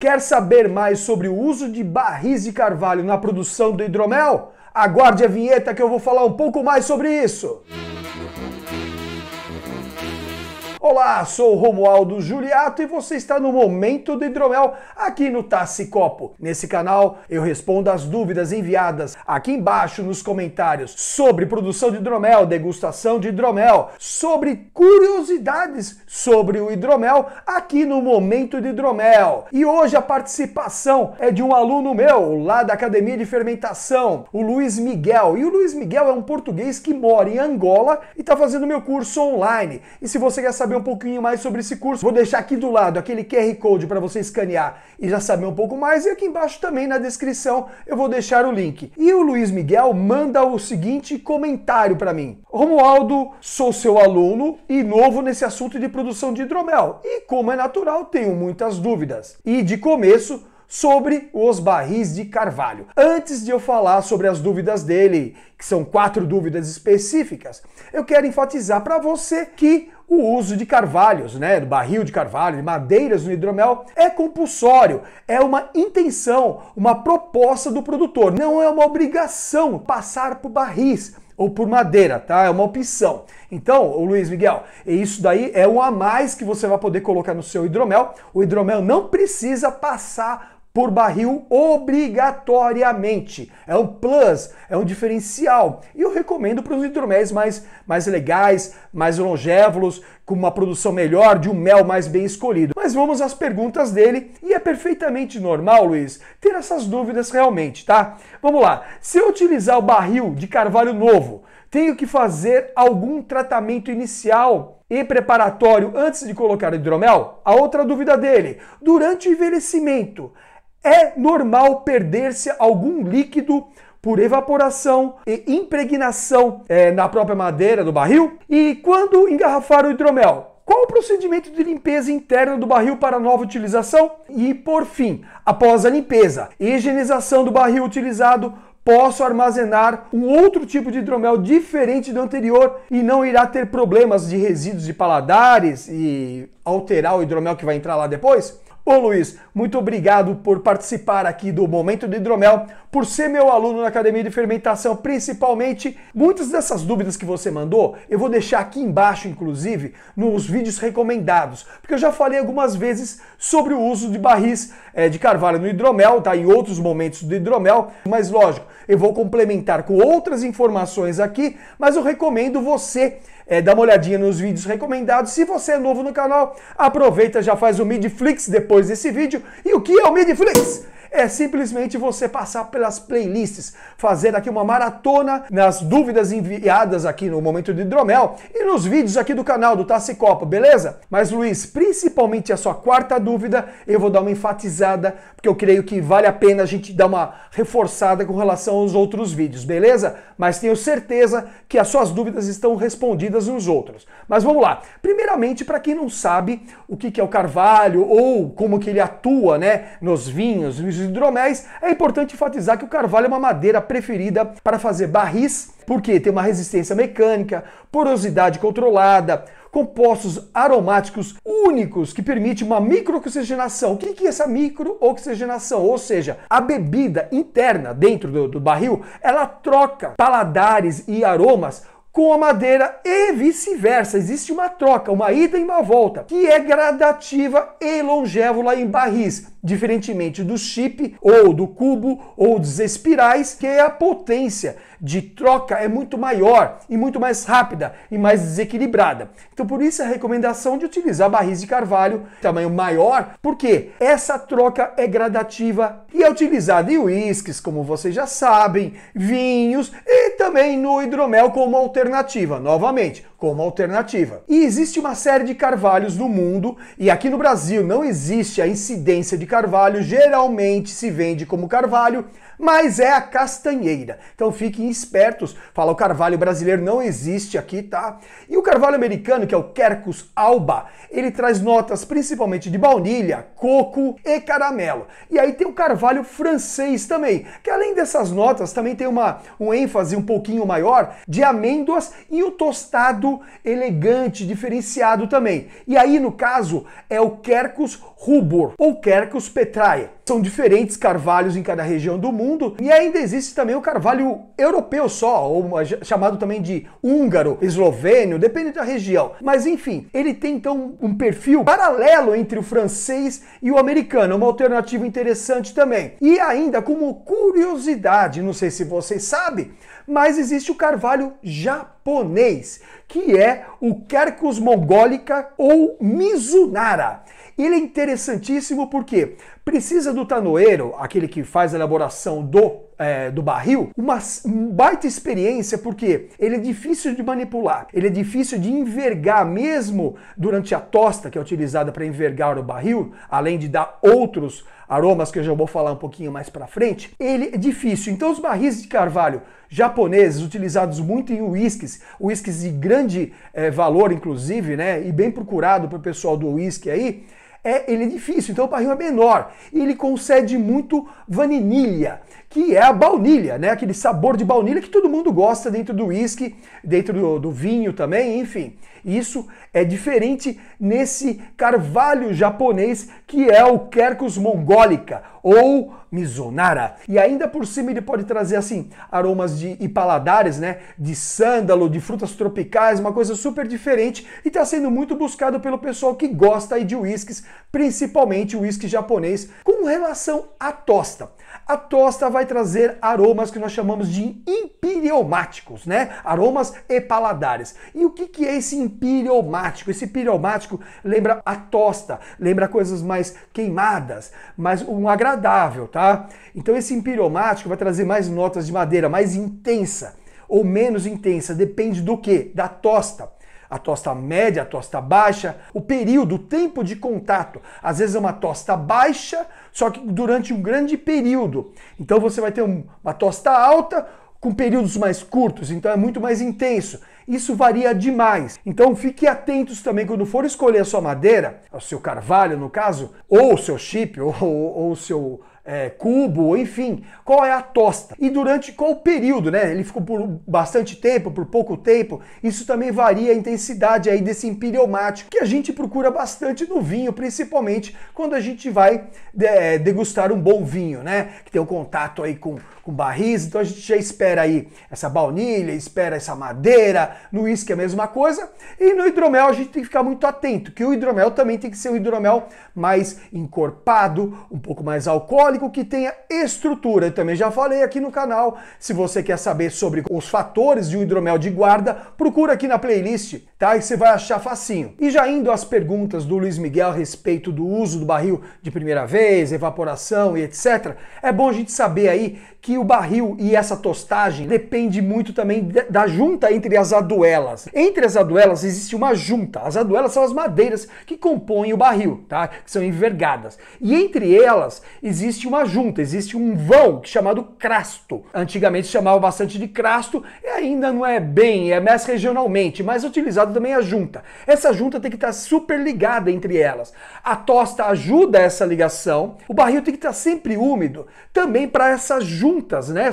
Quer saber mais sobre o uso de barris de carvalho na produção do hidromel? Aguarde a vinheta que eu vou falar um pouco mais sobre isso. Olá, sou o Romualdo Juliato e você está no Momento do Hidromel aqui no Tassi Copo. Nesse canal eu respondo as dúvidas enviadas aqui embaixo nos comentários sobre produção de hidromel, degustação de hidromel, sobre curiosidades sobre o hidromel aqui no Momento do Hidromel. E hoje a participação é de um aluno meu lá da Academia de Fermentação, o Luiz Miguel. E o Luiz Miguel é um português que mora em Angola e está fazendo meu curso online. E se você quer saber um pouquinho mais sobre esse curso, vou deixar aqui do lado aquele QR Code para você escanear e já saber um pouco mais, e aqui embaixo também na descrição eu vou deixar o link. E o Luiz Miguel manda o seguinte comentário para mim: Romualdo, sou seu aluno e novo nesse assunto de produção de hidromel e, como é natural, tenho muitas dúvidas. E de começo, sobre os barris de carvalho. Antes de eu falar sobre as dúvidas dele, que são 4 dúvidas específicas, eu quero enfatizar para você que o uso de carvalhos, do barril de carvalho, de madeiras no hidromel, é compulsório, é uma intenção, uma proposta do produtor, não é uma obrigação passar por barris ou por madeira, tá? É uma opção. Então, Luiz Miguel, isso daí é um a mais que você vai poder colocar no seu hidromel. O hidromel não precisa passar por barril obrigatoriamente. É um plus, é um diferencial. E eu recomendo para os hidroméis mais legais, mais longevos, com uma produção melhor, de um mel mais bem escolhido. Mas vamos às perguntas dele, e é perfeitamente normal, Luiz, ter essas dúvidas realmente, tá? Vamos lá. Se eu utilizar o barril de carvalho novo, tenho que fazer algum tratamento inicial e preparatório antes de colocar o hidromel? A outra dúvida dele: durante o envelhecimento, é normal perder-se algum líquido por evaporação e impregnação na própria madeira do barril? E quando engarrafar o hidromel, qual o procedimento de limpeza interna do barril para nova utilização? E por fim, após a limpeza e higienização do barril utilizado, posso armazenar um outro tipo de hidromel diferente do anterior e não irá ter problemas de resíduos de paladares e alterar o hidromel que vai entrar lá depois? Bom, Luiz, muito obrigado por participar aqui do Momento do Hidromel, por ser meu aluno na Academia de Fermentação, principalmente. Muitas dessas dúvidas que você mandou, eu vou deixar aqui embaixo, inclusive, nos vídeos recomendados, porque eu já falei algumas vezes sobre o uso de barris de carvalho no hidromel, tá? Em outros momentos do hidromel, mas lógico, eu vou complementar com outras informações aqui, mas eu recomendo você dar uma olhadinha nos vídeos recomendados. Se você é novo no canal, aproveita, já faz o Midflix depois desse vídeo. E o que é o Midflix? É simplesmente você passar pelas playlists, fazer aqui uma maratona nas dúvidas enviadas aqui no Momento do Hidromel e nos vídeos aqui do canal do Tassi Copo, beleza? Mas, Luiz, principalmente a sua 4ª dúvida, eu vou dar uma enfatizada, porque eu creio que vale a pena a gente dar uma reforçada com relação aos outros vídeos, beleza? Mas tenho certeza que as suas dúvidas estão respondidas nos outros. Mas vamos lá. Primeiramente, para quem não sabe o que é o carvalho ou como que ele atua, nos vinhos, nos hidroméis, é importante enfatizar que o carvalho é uma madeira preferida para fazer barris, porque tem uma resistência mecânica, porosidade controlada, compostos aromáticos únicos que permitem uma microoxigenação. O que é essa microoxigenação? Ou seja, a bebida interna dentro do barril, ela troca paladares e aromas com a madeira e vice-versa. Existe uma troca, uma ida e uma volta, que é gradativa e longeva em barris, diferentemente do chip ou do cubo ou dos espirais, que a potência de troca é muito maior e muito mais rápida e mais desequilibrada. Então por isso a recomendação de utilizar barris de carvalho tamanho maior, porque essa troca é gradativa e é utilizada em uísques, como vocês já sabem, vinhos e também no hidromel como alternativa, novamente, como alternativa. E existe uma série de carvalhos no mundo, e aqui no Brasil não existe a incidência de carvalho, geralmente se vende como carvalho, mas é a castanheira. Então fiquem espertos, fala, o carvalho brasileiro não existe aqui, tá? E o carvalho americano, que é o Quercus alba, ele traz notas principalmente de baunilha, coco e caramelo. E aí tem o carvalho francês também, que além dessas notas também tem um ênfase um pouquinho maior de amêndoas e o tostado refinado, elegante, diferenciado também. E aí, no caso, é o Quercus rubor ou Quercus petraea. São diferentes carvalhos em cada região do mundo e ainda existe também o carvalho europeu só, ou chamado também de húngaro, eslovênio, depende da região. Mas enfim, ele tem então um perfil paralelo entre o francês e o americano, uma alternativa interessante também. E ainda como curiosidade, não sei se vocês sabem, mas existe o carvalho japonês, que é o Quercus mongolica ou Mizunara. Ele é interessantíssimo porque precisa do tanoeiro, aquele que faz a elaboração do barril, uma baita experiência porque ele é difícil de manipular, ele é difícil de envergar mesmo durante a tosta que é utilizada para envergar o barril, além de dar outros aromas que eu já vou falar um pouquinho mais para frente, ele é difícil. Então os barris de carvalho japoneses, utilizados muito em uísques de grande valor inclusive, né, e bem procurado para o pessoal do uísque aí, ele é difícil, então o barril é menor e ele concede muito vanilha, que é a baunilha, né? Aquele sabor de baunilha que todo mundo gosta dentro do uísque, dentro do vinho também, enfim. Isso é diferente nesse carvalho japonês que é o Quercus mongolica ou Mizunara. E ainda por cima ele pode trazer assim aromas e paladares, né, de sândalo, de frutas tropicais, uma coisa super diferente e está sendo muito buscado pelo pessoal que gosta aí de uísques, principalmente o uísque japonês, com relação à tosta. A tosta vai trazer aromas que nós chamamos de empiriomáticos, né? Aromas e paladares. E o que é esse empiriomático? Esse empiriomático lembra a tosta, lembra coisas mais queimadas, mais um agradável, tá? Então esse empiriomático vai trazer mais notas de madeira, mais intensa ou menos intensa, depende do quê? Da tosta. A tosta média, a tosta baixa, o período, o tempo de contato. Às vezes é uma tosta baixa, só que durante um grande período. Então você vai ter uma tosta alta com períodos mais curtos, então é muito mais intenso. Isso varia demais. Então fique atentos também quando for escolher a sua madeira, o seu carvalho no caso, ou o seu chip, ou o seu cubo, enfim, qual é a tosta e durante qual período, né? Ele ficou por bastante tempo, por pouco tempo, isso também varia a intensidade aí desse empiriomático, que a gente procura bastante no vinho, principalmente quando a gente vai degustar um bom vinho, né? Que tem um contato aí com barris, então a gente já espera aí essa baunilha, espera essa madeira, no uísque é a mesma coisa, e no hidromel a gente tem que ficar muito atento, que o hidromel também tem que ser um hidromel mais encorpado, um pouco mais alcoólico, que tenha estrutura. Eu também já falei aqui no canal, se você quer saber sobre os fatores de um hidromel de guarda, procura aqui na playlist, tá? E você vai achar facinho. E já indo às perguntas do Luiz Miguel a respeito do uso do barril de primeira vez, evaporação e etc, é bom a gente saber aí que o barril e essa tostagem depende muito também da junta entre as aduelas. Entre as aduelas existe uma junta. As aduelas são as madeiras que compõem o barril, tá? Que são envergadas. E entre elas existe uma junta, existe um vão chamado crasto. Antigamente se chamava bastante de crasto e ainda não é bem, é mais regionalmente, mas utilizado também a junta. Essa junta tem que estar super ligada entre elas. A tosta ajuda essa ligação. O barril tem que estar sempre úmido também para essas juntas, né?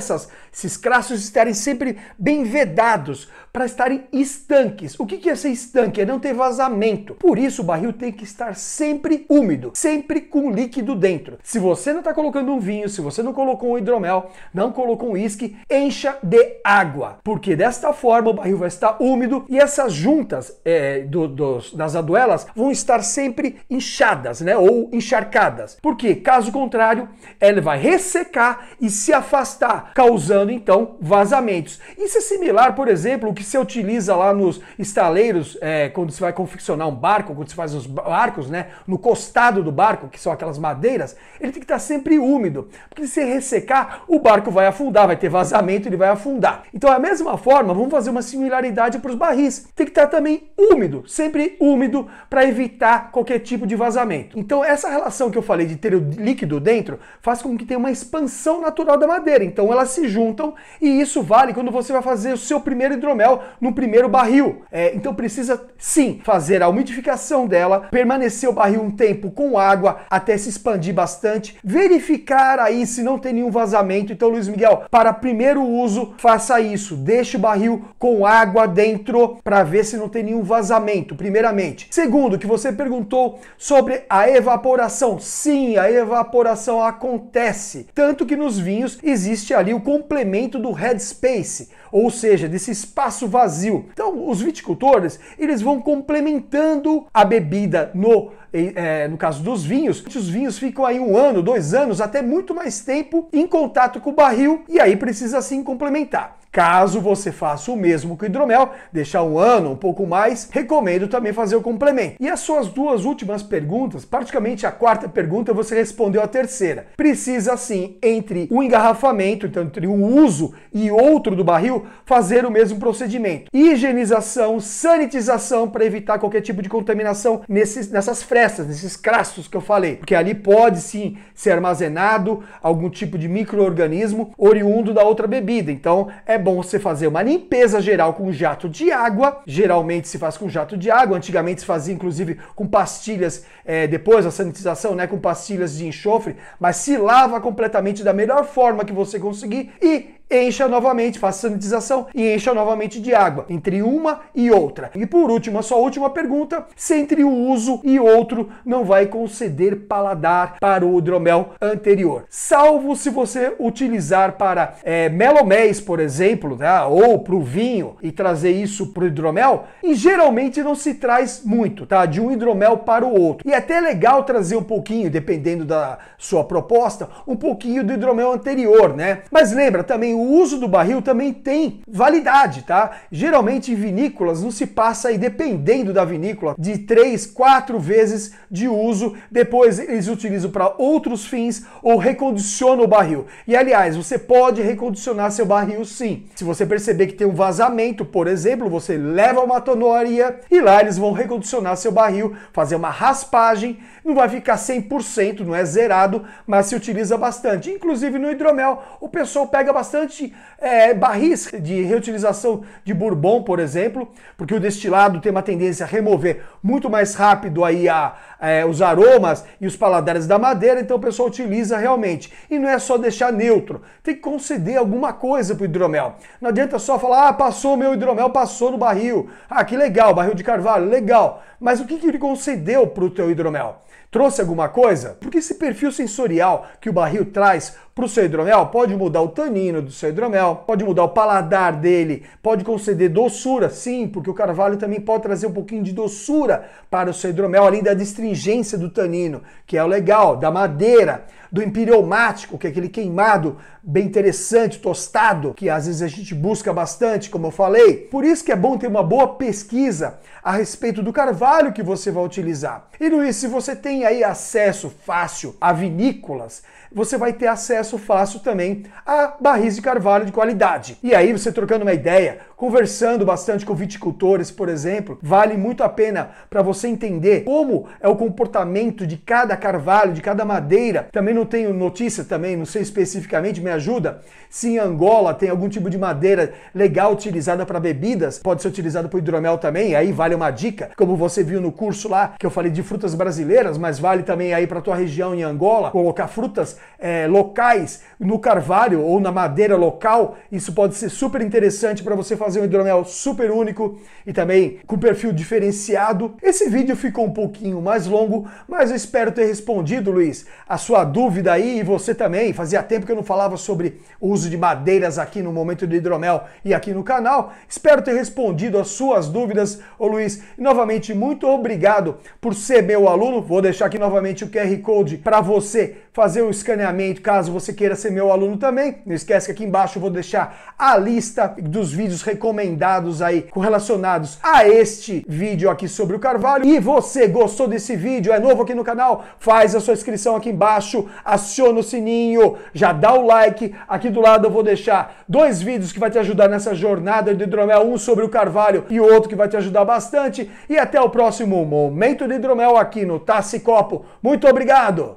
Esses crastos estarem sempre bem vedados, para estarem estanques. O que é ser estanque? É não ter vazamento. Por isso o barril tem que estar sempre úmido, sempre com líquido dentro. Se você não está colocando um vinho, se você não colocou um hidromel, não colocou um uísque, encha de água, porque desta forma o barril vai estar úmido e essas juntas das aduelas vão estar sempre inchadas, né? Ou encharcadas. Porque caso contrário, ela vai ressecar e se afastar, causando então vazamentos. Isso é similar, por exemplo, o que se utiliza lá nos estaleiros, quando você vai confeccionar um barco, quando você faz os barcos, né, no costado do barco, que são aquelas madeiras, ele tem que estar sempre úmido, porque se ressecar, o barco vai afundar, vai ter vazamento, ele vai afundar. Então, da mesma forma, vamos fazer uma similaridade para os barris. Tem que estar também úmido, sempre úmido, para evitar qualquer tipo de vazamento. Então, essa relação que eu falei de ter o líquido dentro, faz com que tenha uma expansão natural da madeira. Então, elas se juntam e isso vale quando você vai fazer o seu primeiro hidromel hidromel no primeiro barril. Então precisa sim fazer a umidificação dela, permanecer o barril um tempo com água até se expandir bastante, verificar aí se não tem nenhum vazamento. Então, Luiz Miguel, para primeiro uso, faça isso, deixe o barril com água dentro para ver se não tem nenhum vazamento, primeiramente. Segundo, que você perguntou sobre a evaporação. Sim, a evaporação acontece, tanto que nos vinhos existe ali o complemento do headspace, ou seja, desse espaço vazio. Então, os viticultores, eles vão complementando a bebida no caso dos vinhos. Os vinhos ficam aí 1 ano, 2 anos, até muito mais tempo em contato com o barril, e aí precisa sim complementar. Caso você faça o mesmo com o hidromel, deixar 1 ano, um pouco mais, recomendo também fazer o complemento. E as suas 2 últimas perguntas, praticamente a 4ª pergunta, você respondeu a 3ª. Precisa sim, entre o engarrafamento, então entre um uso e outro do barril, fazer o mesmo procedimento. Higienização, sanitização para evitar qualquer tipo de contaminação nessas frestas, nesses crastos que eu falei. Porque ali pode sim ser armazenado algum tipo de micro-organismo oriundo da outra bebida. Então é bom você fazer uma limpeza geral com jato de água. Geralmente se faz com jato de água, antigamente se fazia inclusive com pastilhas, depois da sanitização, né, com pastilhas de enxofre, mas se lava completamente da melhor forma que você conseguir e encha novamente, faça sanitização e encha novamente de água, entre uma e outra. E por último, a sua última pergunta, se entre um uso e outro não vai conceder paladar para o hidromel anterior. Salvo se você utilizar para meloméis, por exemplo, né, ou para o vinho e trazer isso para o hidromel, e geralmente não se traz muito, tá? De um hidromel para o outro. E é até legal trazer um pouquinho, dependendo da sua proposta, um pouquinho do hidromel anterior, né? Mas lembra também, o uso do barril também tem validade, tá? Geralmente em vinícolas não se passa aí, dependendo da vinícola, de 3, 4 vezes de uso, depois eles utilizam para outros fins ou recondicionam o barril. E aliás, você pode recondicionar seu barril sim. Se você perceber que tem um vazamento, por exemplo, você leva a uma tonoaria e lá eles vão recondicionar seu barril, fazer uma raspagem, não vai ficar 100%, não é zerado, mas se utiliza bastante. Inclusive no hidromel, o pessoal pega bastante barris de reutilização de bourbon, por exemplo, porque o destilado tem uma tendência a remover muito mais rápido aí os aromas e os paladares da madeira, então o pessoal utiliza realmente. E não é só deixar neutro, tem que conceder alguma coisa para o hidromel. Não adianta só falar, passou o meu hidromel, passou no barril. Ah, que legal, barril de carvalho, legal. Mas o que ele concedeu para o teu hidromel? Trouxe alguma coisa? Porque esse perfil sensorial que o barril traz para o seu hidromel pode mudar o tanino do seu hidromel, pode mudar o paladar dele, pode conceder doçura, sim, porque o carvalho também pode trazer um pouquinho de doçura para o seu hidromel, além da astringência do tanino, que é o legal, da madeira, do empireumático, que é aquele queimado bem interessante, tostado, que às vezes a gente busca bastante, como eu falei. Por isso que é bom ter uma boa pesquisa a respeito do carvalho que você vai utilizar. E Luiz, se você tem aí acesso fácil a vinícolas, você vai ter acesso fácil também a barris de carvalho de qualidade. E aí você trocando uma ideia, conversando bastante com viticultores, por exemplo, vale muito a pena para você entender como é o comportamento de cada carvalho, de cada madeira. Também não tenho notícia, também não sei especificamente, me ajuda, se em Angola tem algum tipo de madeira legal utilizada para bebidas, pode ser utilizada para o hidromel também, aí vale uma dica, como você viu no curso lá, que eu falei de frutas brasileiras, mas vale também aí para tua região em Angola, colocar frutas locais no carvalho ou na madeira local, isso pode ser super interessante para você fazer um hidromel super único e também com perfil diferenciado. Esse vídeo ficou um pouquinho mais longo, mas eu espero ter respondido, Luiz, a sua dúvida aí, e você também. Fazia tempo que eu não falava sobre o uso de madeiras aqui no Momento do Hidromel e aqui no canal. Espero ter respondido as suas dúvidas, ô Luiz. E novamente, muito obrigado por ser meu aluno. Vou deixar aqui novamente o QR Code para você fazer o escaneamento, caso você queira ser meu aluno também. Não esquece que aqui embaixo eu vou deixar a lista dos vídeos recomendados aí, relacionados a este vídeo aqui sobre o carvalho. E você gostou desse vídeo, é novo aqui no canal, faz a sua inscrição aqui embaixo, aciona o sininho, já dá o like. Aqui do lado eu vou deixar 2 vídeos que vai te ajudar nessa jornada do hidromel, um sobre o carvalho e outro que vai te ajudar bastante. E até o próximo Momento do Hidromel aqui no Taça e Copo. Muito obrigado!